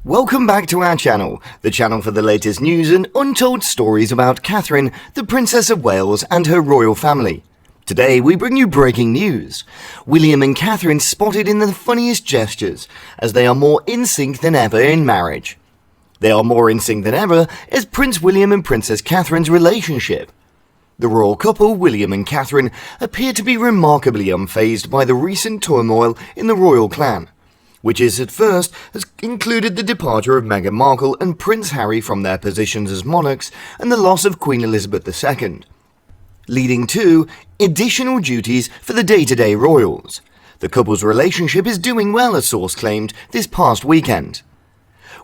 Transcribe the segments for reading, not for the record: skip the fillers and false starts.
Welcome back to our channel, the channel for the latest news and untold stories about Catherine, the Princess of Wales and her royal family. Today we bring you breaking news. William and Catherine spotted in the funniest gestures, as they are more in sync than ever in marriage. They are more in sync than ever as Prince William and Princess Catherine's relationship. The royal couple, William and Catherine, appear to be remarkably unfazed by the recent turmoil in the royal clan, which at first has included the departure of Meghan Markle and Prince Harry from their positions as monarchs and the loss of Queen Elizabeth II, leading to additional duties for the day-to-day royals. The couple's relationship is doing well, a source claimed this past weekend.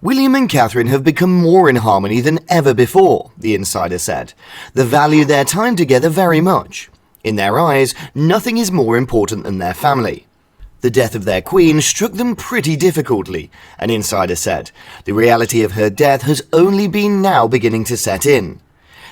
William and Catherine have become more in harmony than ever before, the insider said. They value their time together very much. In their eyes, nothing is more important than their family. The death of their queen struck them pretty difficultly, an insider said. The reality of her death has only been now beginning to set in.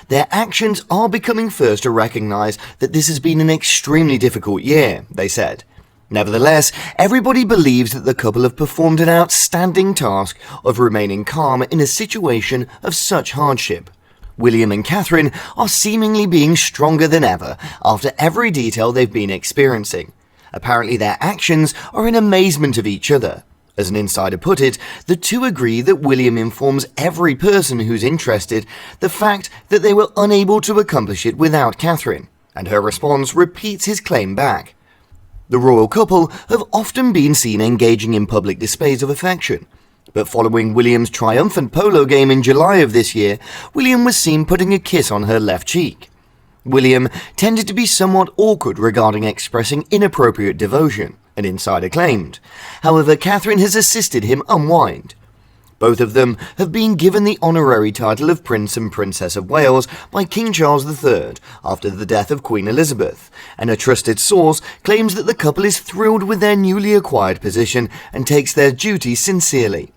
Their actions are becoming first to recognize that this has been an extremely difficult year, they said. Nevertheless, everybody believes that the couple have performed an outstanding task of remaining calm in a situation of such hardship. William and Catherine are seemingly being stronger than ever after every detail they've been experiencing. Apparently their actions are in amazement of each other. As an insider put it, the two agree that William informs every person who's interested the fact that they were unable to accomplish it without Catherine, and her response repeats his claim back. The royal couple have often been seen engaging in public displays of affection, but following William's triumphant polo game in July of this year, William was seen putting a kiss on her left cheek. William tended to be somewhat awkward regarding expressing inappropriate devotion, an insider claimed. However, Catherine has assisted him unwind. Both of them have been given the honorary title of Prince and Princess of Wales by King Charles III after the death of Queen Elizabeth, and a trusted source claims that the couple is thrilled with their newly acquired position and takes their duty sincerely.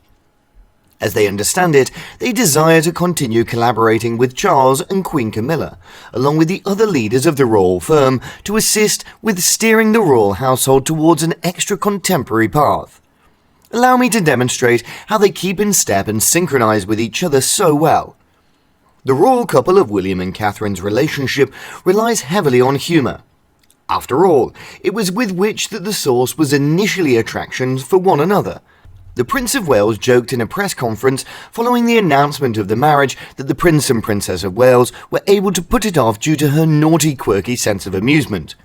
As they understand it, they desire to continue collaborating with Charles and Queen Camilla, along with the other leaders of the royal firm, to assist with steering the royal household towards an extra contemporary path. Allow me to demonstrate how they keep in step and synchronize with each other so well. The royal couple of William and Catherine's relationship relies heavily on humor. After all, it was with which that the source was initially attractions for one another. The Prince of Wales joked in a press conference following the announcement of the marriage that the Prince and Princess of Wales were able to put it off due to her naughty, quirky sense of amusement.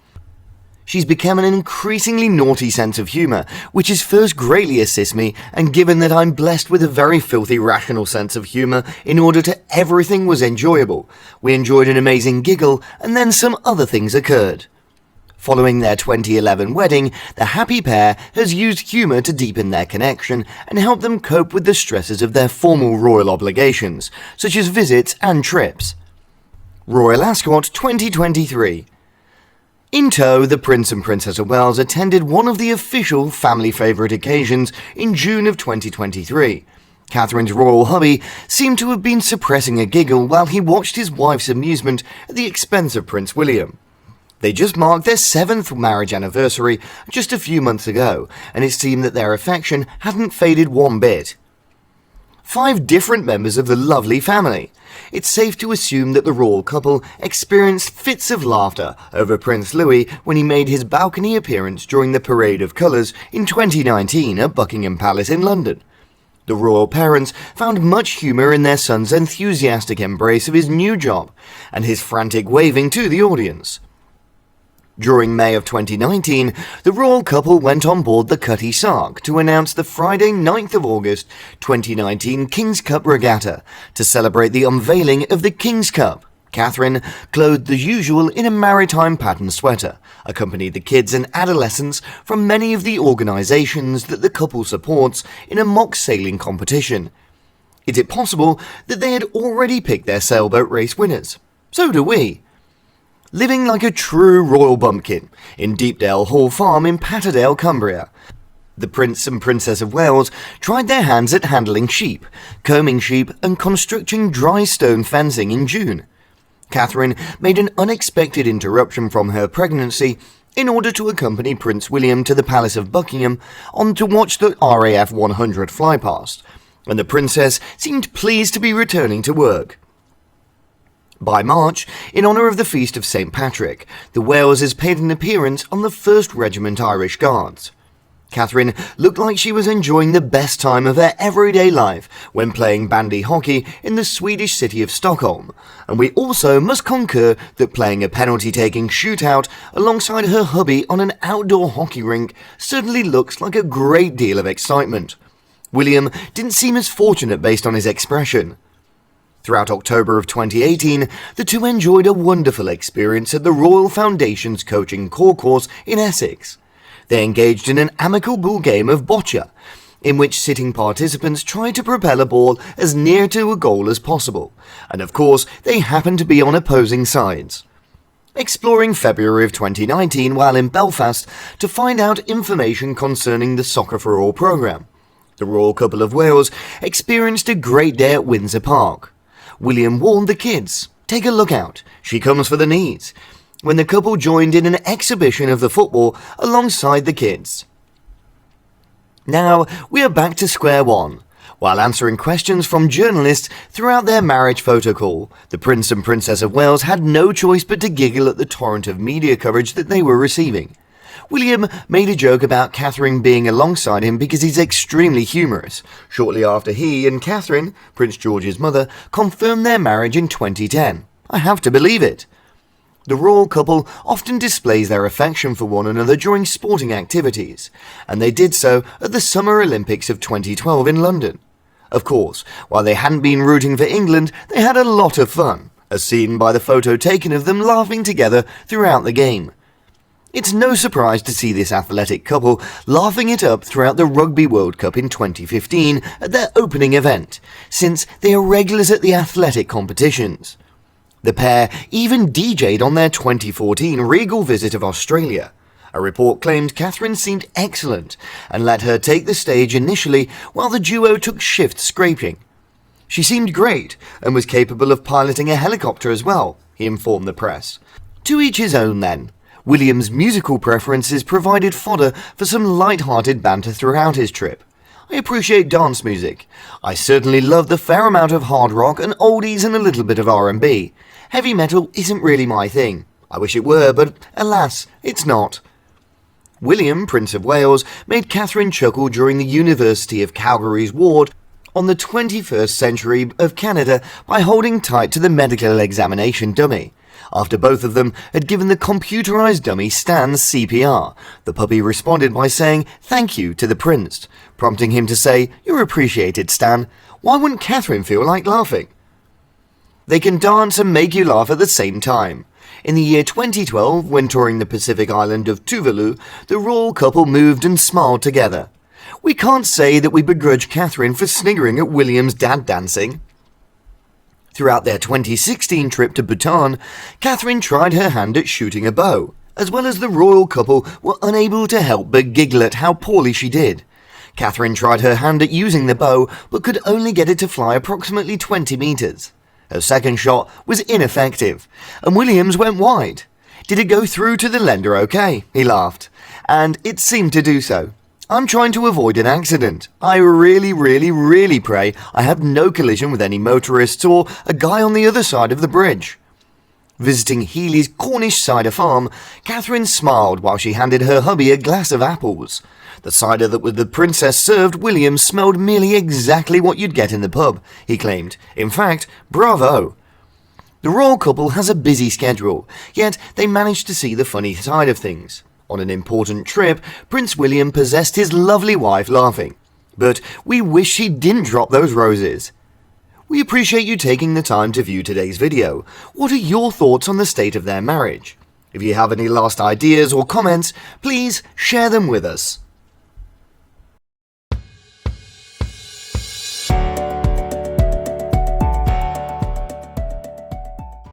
She's become an increasingly naughty sense of humour, which has first greatly assisted me, and given that I'm blessed with a very filthy rational sense of humour, in order to everything was enjoyable. We enjoyed an amazing giggle, and then some other things occurred. Following their 2011 wedding, the happy pair has used humour to deepen their connection and help them cope with the stresses of their formal royal obligations, such as visits and trips. Royal Ascot 2023. In tow, the Prince and Princess of Wales attended one of the official family favourite occasions in June of 2023. Catherine's royal hubby seemed to have been suppressing a giggle while he watched his wife's amusement at the expense of Prince William. They just marked their 7th marriage anniversary just a few months ago, and it seemed that their affection hadn't faded one bit. 5 different members of the lovely family. It's safe to assume that the royal couple experienced fits of laughter over Prince Louis when he made his balcony appearance during the Parade of Colours in 2019 at Buckingham Palace in London. The royal parents found much humour in their son's enthusiastic embrace of his new job and his frantic waving to the audience. During May of 2019, the royal couple went on board the Cutty Sark to announce the Friday 9th of August 2019 King's Cup Regatta to celebrate the unveiling of the King's Cup. Catherine, clothed the usual in a maritime pattern sweater, accompanied the kids and adolescents from many of the organisations that the couple supports in a mock sailing competition. Is it possible that they had already picked their sailboat race winners? So do we. Living like a true royal bumpkin in Deepdale Hall Farm in Patterdale, Cumbria, the Prince and Princess of Wales tried their hands at handling sheep, combing sheep and constructing dry stone fencing in June. Catherine made an unexpected interruption from her pregnancy in order to accompany Prince William to the Palace of Buckingham to watch the RAF 100 fly past, and the princess seemed pleased to be returning to work. By March, in honour of the feast of St. Patrick, the Waleses paid an appearance on the 1st Regiment Irish Guards. Catherine looked like she was enjoying the best time of her everyday life when playing bandy hockey in the Swedish city of Stockholm, and we also must concur that playing a penalty-taking shootout alongside her hubby on an outdoor hockey rink certainly looks like a great deal of excitement. William didn't seem as fortunate based on his expression. Throughout October of 2018, the two enjoyed a wonderful experience at the Royal Foundation's coaching core course in Essex. They engaged in an amicable game of boccia, in which sitting participants tried to propel a ball as near to a goal as possible, and of course they happened to be on opposing sides. Exploring February of 2019 while in Belfast to find out information concerning the Soccer for All programme, the royal couple of Wales experienced a great day at Windsor Park. William warned the kids, "Take a look out, she comes for the knees," when the couple joined in an exhibition of the football alongside the kids. Now, we are back to square one. While answering questions from journalists throughout their marriage photo call, the Prince and Princess of Wales had no choice but to giggle at the torrent of media coverage that they were receiving. William made a joke about Catherine being alongside him because he's extremely humorous, shortly after he and Catherine, Prince George's mother, confirmed their marriage in 2010. I have to believe it. The royal couple often displays their affection for one another during sporting activities, and they did so at the Summer Olympics of 2012 in London. Of course, while they hadn't been rooting for England, they had a lot of fun, as seen by the photo taken of them laughing together throughout the game. It's no surprise to see this athletic couple laughing it up throughout the Rugby World Cup in 2015 at their opening event, since they are regulars at the athletic competitions. The pair even DJ'd on their 2014 regal visit of Australia. A report claimed Catherine seemed excellent and let her take the stage initially while the duo took shift scraping. She seemed great and was capable of piloting a helicopter as well, he informed the press. To each his own then. William's musical preferences provided fodder for some light-hearted banter throughout his trip. I appreciate dance music. I certainly love the fair amount of hard rock and oldies and a little bit of R&B. Heavy metal isn't really my thing. I wish it were, but alas, it's not. William, Prince of Wales, made Catherine chuckle during the University of Calgary's ward on the 21st century of Canada by holding tight to the medical examination dummy. After both of them had given the computerized dummy Stan CPR, the puppy responded by saying thank you to the prince, prompting him to say, "You're appreciated, Stan. Why wouldn't Catherine feel like laughing?" They can dance and make you laugh at the same time. In the year 2012, when touring the Pacific island of Tuvalu, the royal couple moved and smiled together. We can't say that we begrudge Catherine for sniggering at William's dad dancing. Throughout their 2016 trip to Bhutan, Catherine tried her hand at shooting a bow, as well as the royal couple were unable to help but giggle at how poorly she did. Catherine tried her hand at using the bow, but could only get it to fly approximately 20 meters. Her second shot was ineffective, and Williams went wide. "Did it go through to the lender okay?" he laughed. And it seemed to do so. "I'm trying to avoid an accident. I really pray I have no collision with any motorists or a guy on the other side of the bridge." Visiting Healy's Cornish cider farm, Catherine smiled while she handed her hubby a glass of apples. The cider that the princess served William smelled merely exactly what you'd get in the pub, he claimed. In fact, bravo. The royal couple has a busy schedule, yet they managed to see the funny side of things. On an important trip, Prince William possessed his lovely wife laughing. But we wish she didn't drop those roses. We appreciate you taking the time to view today's video. What are your thoughts on the state of their marriage? If you have any last ideas or comments, please share them with us.